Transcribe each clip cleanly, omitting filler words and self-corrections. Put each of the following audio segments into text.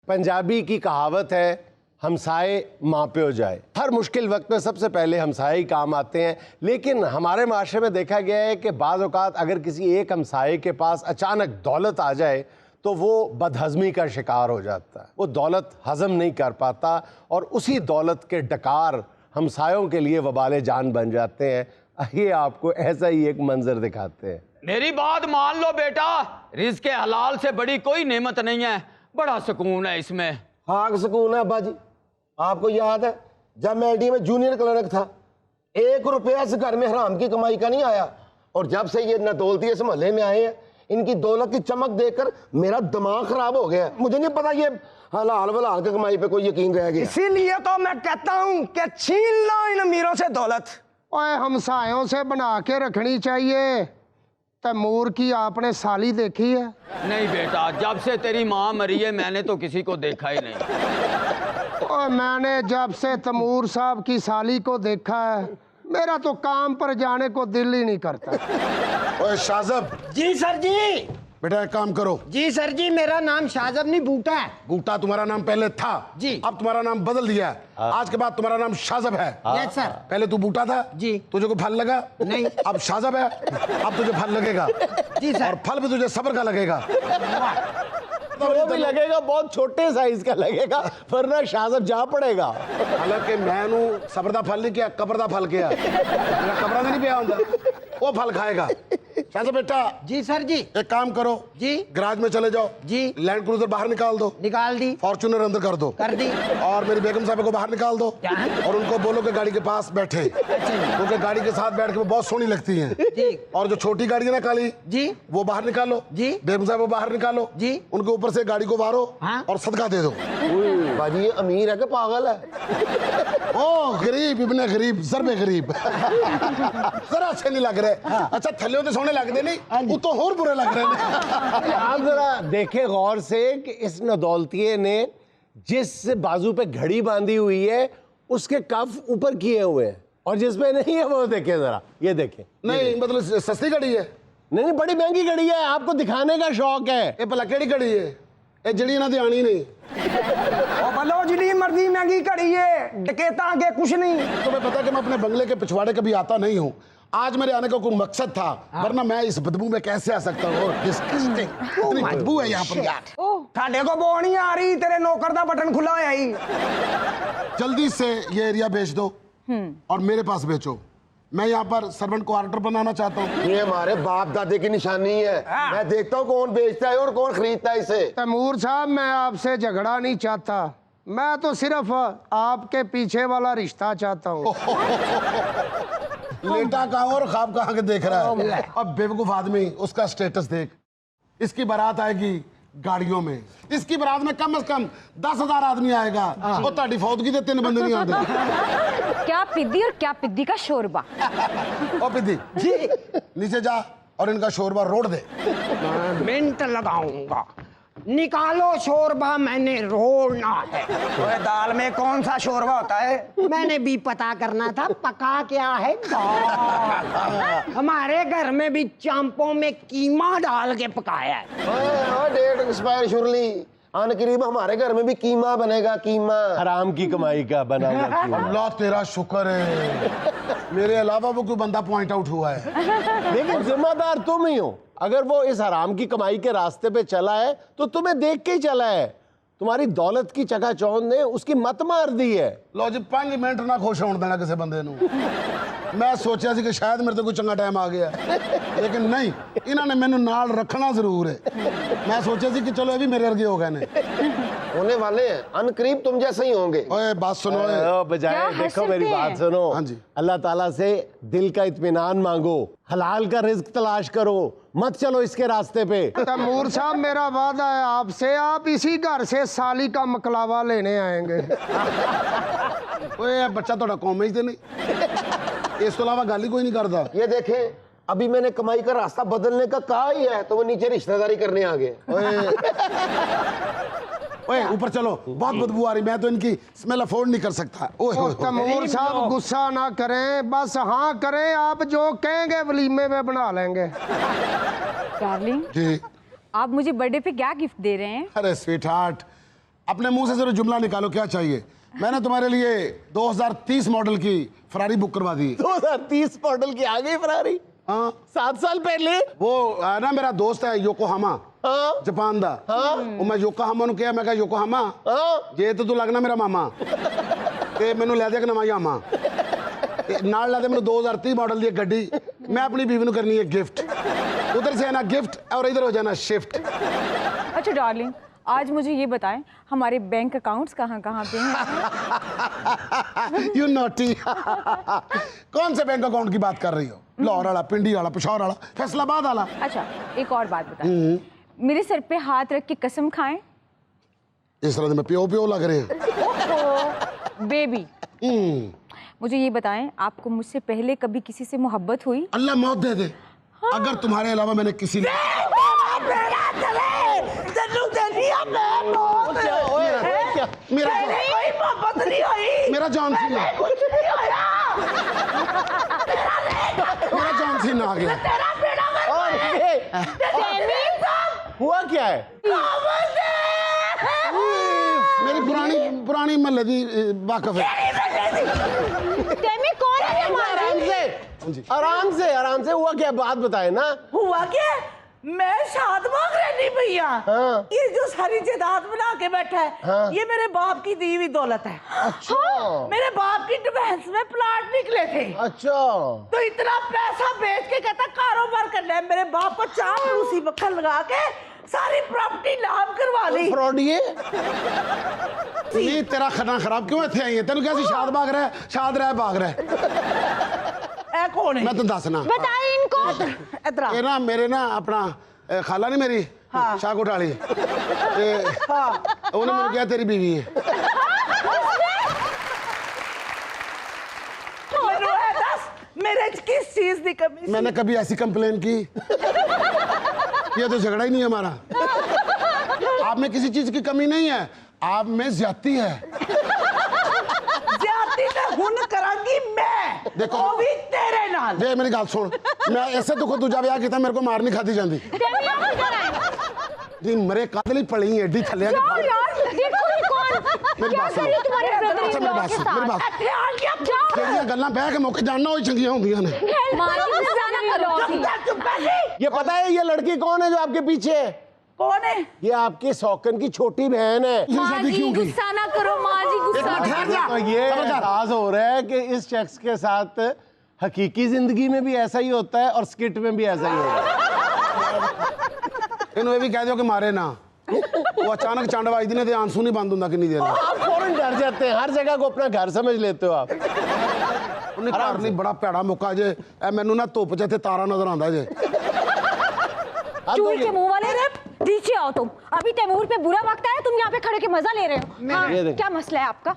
पंजाबी की कहावत है, हमसाए माँ पे हो जाए। हर मुश्किल वक्त में सबसे पहले हमसाए ही काम आते हैं, लेकिन हमारे माशरे में देखा गया है कि बाज़ औक़ात अगर किसी एक हमसाए के पास अचानक दौलत आ जाए तो वो बदहज़मी का शिकार हो जाता है। वो दौलत हज़म नहीं कर पाता और उसी दौलत के डकार हमसायों के लिए वबाले जान बन जाते हैं। आइए आपको ऐसा ही एक मंजर दिखाते हैं। मेरी बात मान लो बेटा, रिज़्क़ के हलाल से बड़ी कोई नेमत नहीं है। बड़ा सुकून है इसमें। हाँ सुकून है अब्बा जी। आपको याद है जब मैं एलडी में जूनियर क्लर्क था, 1 रुपया इस घर में हराम की कमाई का नहीं आया, और जब से ये नदौलती इस मोहल्ले में आए हैं, इनकी दौलत की चमक देखकर मेरा दिमाग खराब हो गया। मुझे नहीं पता ये हलाल वलाल की कमाई पे कोई यकीन रह गया। इसीलिए तो मैं कहता हूँ कि छीन लो इन अमीरों से दौलत। ओए हमसायों से बना के रखनी चाहिए। तैमूर की आपने साली देखी है? नहीं बेटा, जब से तेरी माँ मरी है मैंने तो किसी को देखा ही नहीं। और मैंने जब से तैमूर साहब की साली को देखा है, मेरा तो काम पर जाने को दिल ही नहीं करता। ओए शाहज़ब। जी सर जी। बेटा एक काम करो। जी सर जी, मेरा नाम शाहज़ब नहीं बूटा है। बूटा तुम्हारा नाम पहले था जी, अब तुम्हारा नाम बदल दिया है। आज के बाद तुम्हारा नाम शाहज़ब है। Yes sir. पहले तू बूटा था जी, तुझे को फल लगा नहीं, अब शाहज़ब है, अब तुझे फल लगेगा। जी सर। और फल भी तुझे सब्र का लगेगा। वो भी लगेगा, बहुत छोटे साइज का लगेगा, वरना शाहज़ब जा पड़ेगा। हालांकि मैनू सब्र दा फल नहीं किया, कब्र दा फल किया। मेरा कब्रा नहीं पिया होंदा, वो फल खाएगा। शाहज़ब बेटा। जी सर जी। एक काम करो जी, गैराज में चले जाओ जी, लैंड क्रूजर बाहर निकाल दो। निकाल दी। फॉर्च्यूनर अंदर कर दो। कर दी। और मेरी बेगम साहब को बाहर निकाल दो और उनको बोलो कि गाड़ी के पास बैठे, क्योंकि गाड़ी के साथ बैठ के वो बहुत सोहनी लगती हैं। जी। और जो छोटी गाड़ी है ना काली जी, वो बाहर निकालो। जी। बेगम साहब को बाहर निकालो। जी। उनके ऊपर से गाड़ी को मारो। हाँ? और सदका दे दो। बाजी ये अमीर है कि पागल है? ओ गरीब इब्ने गरीब ज़रबे गरीब। जरा अच्छे नहीं लग रहे। अच्छा थल्ले तो सोने लगते नहीं, वो तो और बुरे लग रहे हैं। आप जरा देखें गौर से कि इस नदौलतिये ने जिस बाजू पे घड़ी बांधी हुई है उसके कफ ऊपर किए हुए हैं, और जिसमें नहीं है वो देखें जरा, ये देखें। नहीं मतलब सस्ती घड़ी है? नहीं, बड़ी महंगी घड़ी है, आपको दिखाने का शौक है। ये भला केड़ी घड़ी है? ये जड़ी ना ध्यान ही नहीं। ओ बलो जितनी मर्जी महंगी घड़ी है, डकेता आगे कुछ नहीं। तुम्हें पता है कि मैं अपने बंगले के पिछवाड़े कभी आता नहीं हूँ। आज मेरे आने का कोई मकसद था, वरना मैं इस बदबू में कैसे आ सकता हूँ? डिस्गस्टिंग, इतनी बदबू है यहाँ पर यार। साढ़े को बो नहीं आ रही, तेरे नौकर दा बटन खुला है ही। जल्दी से ये एरिया बेच दो और मेरे पास बेचो। मैं यहाँ पर सर्वेंट क्वार्टर बनाना चाहता हूँ। ये हमारे बाप दादे की निशानी है। मैं देखता हूँ कौन बेचता है और कौन खरीदता है इसे। तैमूर साहब, मैं आपसे झगड़ा नहीं चाहता, मैं तो सिर्फ आपके पीछे वाला रिश्ता चाहता हूँ। लेटा कहाँ और ख्वाब कहाँ के देख रहा है? अब बेवकूफ आदमी, उसका स्टेटस देख। इसकी बारात आएगी गाड़ियों में, इसकी बारात में कम से कम 10,000 आदमी आएगा। और ताड़ी फौदगी दे 3 बंदे नहीं आते। क्या पिद्दी और क्या पिद्दी का शोरबा। ओ पिद्दी जी, नीचे जा और इनका शोरबा रोड दे। मिनट लगाऊंगा। निकालो शोरबा, मैंने रोना है। ओए दाल में कौन सा शोरबा होता है? मैंने भी पता करना था, पका क्या है दाल। हमारे घर में भी चांपों में कीमा डाल के पकाया है। डेट एक्सपायर शुरली आन करीब हमारे घर में भी कीमा बनेगा। कीमा हराम की कमाई का बना हुआ कीमा। अल्लाह तेरा शुक्र है, मेरे अलावा वो कोई बंदा पॉइंट आउट हुआ है। लेकिन जिम्मेदार तुम ही हो। अगर वो इस हराम की कमाई के रास्ते पे चला है तो तुम्हें देख के ही चला है। तुम्हारी दौलत की चकाचौंध ने उसकी मत मार दी है। लो जी 5 मिनट ना खुश होने देना किसी बंदे नू। मैं सोचा सी कि शायद मेरे तो कोई चंगा टाइम आ गया, लेकिन नहीं, इन्होंने मैनू नाल रखना जरूर है। मैं सोचा सी कि चलो ये भी मेरे वर्गे हो गए ने। होने वाले हैं, अनकरीब तुम जैसे ही होंगे। ओए बात सुनो। बजाय देखो मेरी बात सुनो। हाँ जी। अल्लाह ताला से दिल का इत्मीनान मांगो, हलाल का रिज्क तलाश करो, मत चलो इसके रास्ते पे। तैमूर साहब, मेरा वादा है आपसे, आप इसी घर से साली का मकलावा लेने आएंगे। ओए बच्चा थोड़ा कॉमेज तो नहीं, इस तो अलावा गाली कोई नहीं करता। ये देखें, अभी मैंने कमाई का रास्ता बदलने का कहा ही है तो वो नीचे रिश्तेदारी करने आ गए। ओए ऊपर चलो, बहुत बदबू आ रही, मैं तो इनकी स्मेल अफोर्ड नहीं कर सकता। ओए तैमूर साहब गुस्सा ना करें, बस हाँ करें, आप जो कहेंगे वलीमे में बना लेंगे। डार्लिंग, जी आप मुझे बर्थडे पे क्या गिफ्ट दे रहे हैं? अरे स्वीट हार्ट, अपने मुंह से जरूर जुमला निकालो, क्या चाहिए? मैंने तुम्हारे लिए 2030 मॉडल की फरारी बुक करवा दी। 2030 मॉडल की आ गई फरारी? हाँ 7 साल पहले। वो ना मेरा दोस्त है योकोहामा, हाँ जापान दा। वो मैं योकोहामा नु कहा, मैं कहा योकोहामा जे तो तू लगना मेरा मामा ते मैनू ले दे नवा यामा नाल ला दे मैनू 2030 मॉडल दी गड्डी। मैं अपनी बीवी नु करनी है गिफ्ट। उधर से आना गिफ्ट और इधर हो जाना शिफ्ट। अच्छा डार्लिंग, आज मुझे ये बताएं हमारे बैंक अकाउंट्स कहाँ कहाँ पे हैं? You naughty. कौन से बैंक अकाउंट की बात कर रही हो? लाहौर वाला, पिंडी वाला, पेशावर वाला, फैसलाबाद वाला? अच्छा एक और बात बताएं, मेरे सर पे हाथ रख के कसम खाएं। इस तरह मैं प्यो प्यो लग रहे हैं। ओहो बेबी, मुझे ये बताएं आपको मुझसे पहले कभी किसी से मोहब्बत हुई? अल्लाह मौत दे दे। हाँ। अगर तुम्हारे अलावा मैंने किसी ने मेरा जॉन सीना, मेरा जॉन सीना आ गया। हुआ क्या है? मेरी पुरानी महल्ले दी वाकफ है। कौन है हमारा? आराम से हुआ क्या? बात बताए ना। हुआ क्या? मैं शादबाग रहनी भैया। हाँ। ये जो सारी जायदाद बना के बैठा है, हाँ। ये मेरे बाप की दी हुई दौलत है। अच्छा। मेरे बाप की डिफेंस में प्लाट निकले थे। अच्छा। तो इतना पैसा बेच के कहता कारोबार करना है। मेरे बाप को 4 रूसी मक्खन लगा के सारी प्रॉपर्टी नाम करवा ली। फ्रॉडिये। ये तेरा खाना खराब क्यों इतने आई है? तेन कैसी शाद भाग रहा है, शाद रह भाग रहा है। ऐ कौन है? मैं तो दसना बताए इनको। इधर ये ना मेरे ना अपना खाला नहीं मेरी शाहकोट वाली, उन्हें मैंने क्या तेरी बीवी है। मेरे किस चीज की कमी? मैंने कभी ऐसी कंप्लेन की? ये तो झगड़ा ही नहीं है हमारा। आप में किसी चीज की कमी नहीं है, आप में ज्यादती है। ज्यादती मैं हुन करांगी मैं। देखो वो भी तेरे नाल। जे मेरी गल सुन, मैं ऐसे तो दूजा ब्याह किया, मेरे को मार नहीं खाती जाती। जी मरे कादली पड़ी है एडी थल्ले। यार देखो ये कौन क्या कर रही है तुम्हारे ब्रदर इन लॉ के साथ? ਜਿਹੜੀਆਂ ਗੱਲਾਂ ਬਹਿ ਕੇ ਮੁੱਕ ਜਾਣਾ ਉਹ ਚੰਗੀਆਂ ਹੁੰਦੀਆਂ ਨੇ। माँ जी गुस्सा ना करो। ये पता है ये लड़की कौन है जो आपके पीछे है? कौन है? ये आपकी सौकन की छोटी बहन है। माँ जी गुस्सा ना करो, माँ जी गुस्सा ना करो। तो ये एहसास हो रहा है कि इस शख्स के साथ हकीकी जिंदगी में भी ऐसा ही होता है और स्किट में भी ऐसा ही होगा। इन्हों ये भी कह दो कि मारे ना, वो अचानक चंड बजती ने आंसू नहीं बंद होता कितनी देर। आप फौरन डर जाते हैं, हर जगह को अपना घर समझ लेते हो आप। उन्हें घर नहीं बड़ा भैड़ा मुक्का जे मैनू ना धुप च इत्थे तारा नजर आंदा जे। चूल के मुंह वाले रे, पीछे आओ तुम। अभी तैमूर पे बुरा वक्त आया, तुम यहाँ पे खड़े के मजा ले रहे हो। हाँ, क्या मसला है आपका?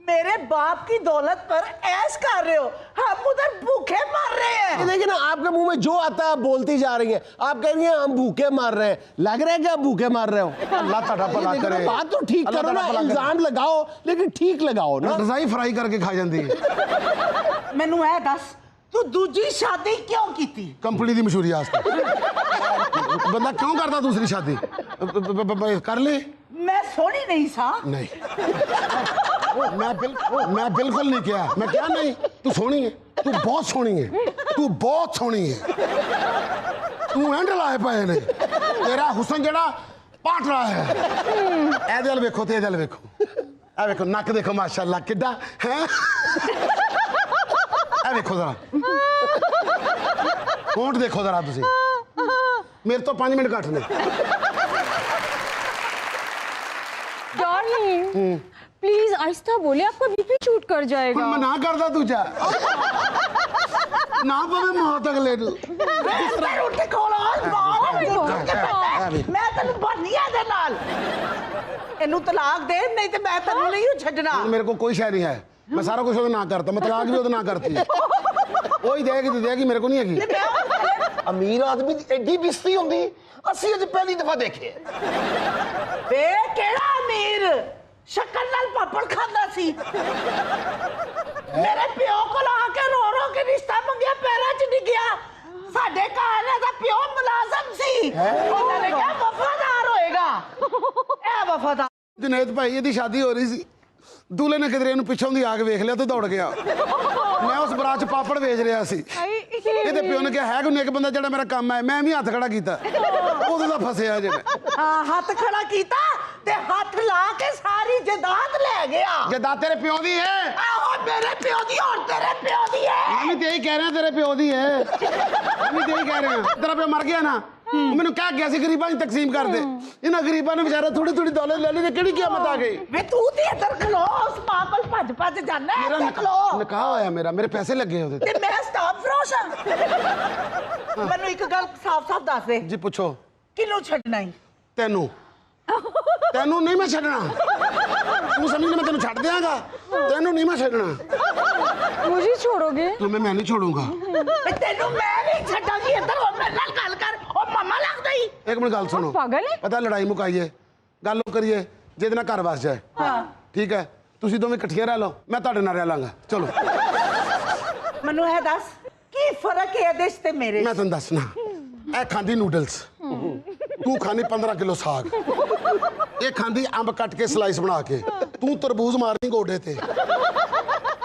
मेरे बाप की दौलत पर ऐश कर रहे हो, हम उधर भूखे मर रहे हैं। देखिए ना, आपके मुंह में जो आता है आप बोलती जा रही हैं। आप कह रही हैं हम भूखे मार रहे हैं, लग रहा है कि आप भूखे मार रहे हो। अल्लाह ताड़ा भला करे। बात तो ठीक करो ना, इल्जाम लगाओ लेकिन ठीक लगाओ ना। रजाई फ्राई करके खा जाती है। मैनू ऐ दस, तू दूजी शादी क्यों की थी? कंपनी की मशहूरी आस्ते। बंदा क्यों करता दूसरी शादी? कर ले। मैं सोनी नहीं सा। नहीं मैं बिल्कुल नहीं किया। मैं क्या नहीं, तू सोनी है, तू बहुत सोनी है, तू बहुत सोनी है। तू हैंडल आए पाए ने, तेरा हुसन जड़ा पाट रहा है। ए दिल वेखो ते दिल वेखो, ए वेखो नक देखो माशाल्लाह किड्डा है। ए वेखो जरा होंठ देखो जरा तुसी, मेरे तो 5 मिनट घट ने। डार्लिंग प्लीज आहिस्ता बोले, आपका बीपी शूट कर जाएगा। मैं ना करदा तुझा ना पवे मौत अगले नू। मैं तेन बनिया दे नाल इनू तलाक दे, नहीं तो मैं तेन नहीं छड्डना। मेरे को कोई शय नहीं है, मैं सारा कुछ ना करता, मैं तलाक भी ना करती। वही देगी तो देगी, मेरे को नहीं हैगी। अमीर आदमी दी एडी बिस्ती होंदी असि अज पहली दफा देखे। बे केड़ा अमीर शक्कर नाल पापड़ खांदा सी। मेरे प्यो को आके रो रो के रिश्ता मंगया, पैरां च डिग्या। साडे घर दा प्यो मुलाजम सी, उन्होंने कहा वफादार होएगा। ए वफादार ਜਨੇਤ ਭਾਈ ਇਹਦੀ ਸ਼ਾਦੀ ਹੋ ਰਹੀ ਸੀ, ਦੂਲੇ ਨੇ ਕਿਧਰੇ ਇਹਨੂੰ ਪਿੱਛੋਂ ਦੀ ਆ ਕੇ ਵੇਖ ਲਿਆ ਤੇ ਦੌੜ ਗਿਆ। ਮੈਂ ਉਸ ਬਰਾਤ 'ਚ ਪਾਪੜ ਵੇਚ ਰਿਹਾ ਸੀ। ਇਹਦੇ ਪਿਓ ਨੇ ਕਿਹਾ ਹੈ ਕੋਈ ਇੱਕ ਬੰਦਾ ਜਿਹੜਾ ਮੇਰਾ ਕੰਮ ਹੈ, ਮੈਂ ਵੀ ਹੱਥ ਖੜਾ ਕੀਤਾ, ਉਦੋਂ ਦਾ ਫਸਿਆ ਜੇ ਮੈਂ। ਹਾਂ, ਹੱਥ ਖੜਾ ਕੀਤਾ ਤੇ ਹੱਥ ਲਾ ਕੇ ਸਾਰੀ ਜਾਇਦਾਦ ਲੈ ਗਿਆ। ਜਾਇਦਾਦ ਤੇਰੇ ਪਿਓ ਦੀ ਹੈ। ਆਹੋ ਮੇਰੇ ਪਿਓ ਦੀ, ਹੁਣ ਤੇਰੇ ਪਿਓ ਦੀ ਹੈ। ਮੈਂ ਵੀ ਤੇ ਇਹੀ ਕਹਿ ਰਿਹਾ ਤੇਰੇ ਪਿਓ ਦੀ ਹੈ, ਮੈਂ ਵੀ ਤੇ ਇਹੀ ਕਹਿ ਰਿਹਾ। ਤੇਰਾ ਪਿਓ ਮਰ ਗਿਆ ਨਾ, ਉਹ ਮੈਨੂੰ ਕਹਿ ਗਿਆ ਸੀ ਗਰੀਬਾਂ 'ਚ ਤਕਸੀਮ ਕਰ ਦੇ। ਇਹਨਾਂ ਗਰੀਬਾਂ ਨੇ ਵਿਚਾਰਾ ਥੋੜੀ ਥੋੜੀ ਦੌਲਤ ਲੈ ਲਈ ਤੇ ਕਿਹੜੀ ਕਿਆਮਤ ਆ ਗਈ। ਵੇ ਤੂੰ ਤੇ ਇੱਧਰ ਖਲੋ, ਉਸ ਮਾਂ ਕੋਲ ਭੱਜ ਭੱਜ ਜਾਣਾ ਹੈ। ਮੇਰਾ ਇੱਧਰ ਖਲੋ। ਨਿਕਾਹ ਹੋਇਆ ਮੇਰਾ, ਮੇਰੇ ਪੈਸੇ ਲੱਗੇ ਉਹਦੇ ਤੇ ਮੈਂ ਸਟਾਫ ਫਰੋਸ਼ ਹਾਂ। ਮੈਨੂੰ ਇੱਕ ਗੱਲ ਸਾਫ਼-ਸਾਫ਼ ਦੱਸ ਦੇ, ਜੀ ਪੁੱਛੋ। ਕਿਹਨੂੰ ਛੱਡਣਾ ਈ? ਤੈਨੂੰ ਤੈਨੂੰ ਨਹੀਂ ਮੈਂ ਛੱਡਣਾ। ਤੂੰ ਸਮਝ ਲੈ ਮੈਂ ਤੈਨੂੰ ਛੱਡ ਦਿਆਂਗਾ, ਤੈਨੂੰ ਨਹੀਂ ਮੈਂ ਛੱਡਣਾ। मुझे छोड़ोगे? तुम्हें मैं नहीं छोड़ूंगा। ਵੇ ਤੈਨੂੰ ਮੈਂ ਨਹੀਂ ਛੱਡਾਂਗੀ। ਇੱਧਰ ਹੋ, ਮੇਰੇ ਨਾਲ ਗੱਲ ਕਰ। ਉਹ ਮਮਾ ਲੱਗਦਾ ਈ। एक मिनट गल सुनो, पागल है? पता लड़ाई मुकाइए, गल करिए ਜਿਹਦੇ ਨਾਲ ਘਰ ਵਸ ਜਾਏ। ਹਾਂ, ਠੀਕ ਹੈ, ਤੁਸੀਂ ਦੋਵੇਂ ਇਕੱਠੀਆਂ ਰਹਿ ਲਓ, ਮੈਂ ਤੁਹਾਡੇ ਨਾਲ ਰਹਿ ਲਾਂਗਾ। ਚਲੋ ਮੈਨੂੰ ਇਹ ਦੱਸ ਕੀ ਫਰਕ ਹੈ ਇਹਦੇ 'ਚ ਤੇ ਮੇਰੇ 'ਚ? ਮੈਂ ਤੁਹਾਨੂੰ ਦੱਸਣਾ। ਇਹ ਖਾਂਦੀ ਨੂਡਲਸ, ਤੂੰ ਖਾਂਦੀ 15 ਕਿਲੋ ਸਾਗ। ਇਹ ਖਾਂਦੀ ਅੰਬ ਕੱਟ ਕੇ ਸਲਾਈਸ ਬਣਾ ਕੇ, ਤੂੰ ਤਰਬੂਜ ਮਾਰਦੀ ਗੋਡੇ ਤੇ।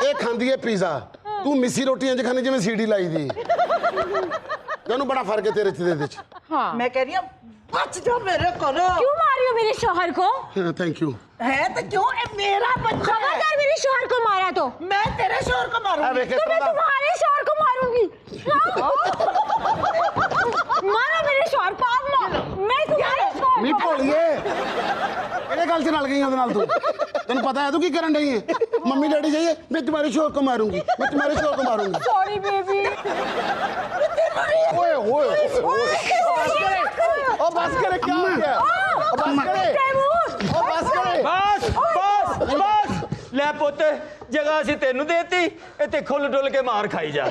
ਇਹ ਖਾਂਦੀ ਹੈ ਪੀਜ਼ਾ, ਤੂੰ ਮਿੱਸੀ ਰੋਟੀ ਇੰਜ ਖਾਂਦੀ ਜਿਵੇਂ ਸੀਡੀ ਲਾਈ ਦੀ। ਤੈਨੂੰ ਬੜਾ ਫਰਕ ਹੈ ਤੇਰੇ ਚ ਤੇ ਇਹਦੇ ਚ। हाँ। ਮੈਂ ਕਹਿ ਰਹੀ ਹਾਂ ਬਚ ਜਾ ਮੇਰੇ ਕੋਲੋਂ। क्यों मार रही हो मेरे शौहर को? Thank you. ਹੈ ਤੇ ਕਿਉਂ? ਇਹ ਮੇਰਾ ਬੱਚਾ है। खबरदार मेरे शौहर को मारा तो मैं तेरे शोर को मारूंगी। तो मैं तुम्हारे शौहर को मारूंगी। मारो मेरे शौहर को, आप मारो। मैं तुम्हारे शौहर ਨਹੀਂ को ਭੋਲੀਏ, ਕਿਹੜੇ ਗੱਲ ਚ ਰਲ ਗਈ ਉਹਦੇ ਨਾਲ ਤੂੰ? ਤੈਨੂੰ ਪਤਾ ਹੈ ਤੂੰ ਕੀ ਕਰਨ ਡਈ ਹੈ? ਮੰਮੀ ਡੈਡੀ ਜਾਈਏ, मैं तुम्हारे शोर को मारूंगी, मैं तुम्हारे शोर को मारूंगी। Sorry baby. ਓਏ ਓਏ ओ बस करे, क्या हो गया? ओ बस करे, ओ बस करे। बस बस बस ले पुੱਤ, जगह ਅਸੀਂ ਤੈਨੂੰ ਦੇਤੀ, ਇੱਥੇ ਖੁੱਲ ਡੁੱਲ ਕੇ ਮਾਰ ਖਾਈ ਜਾ।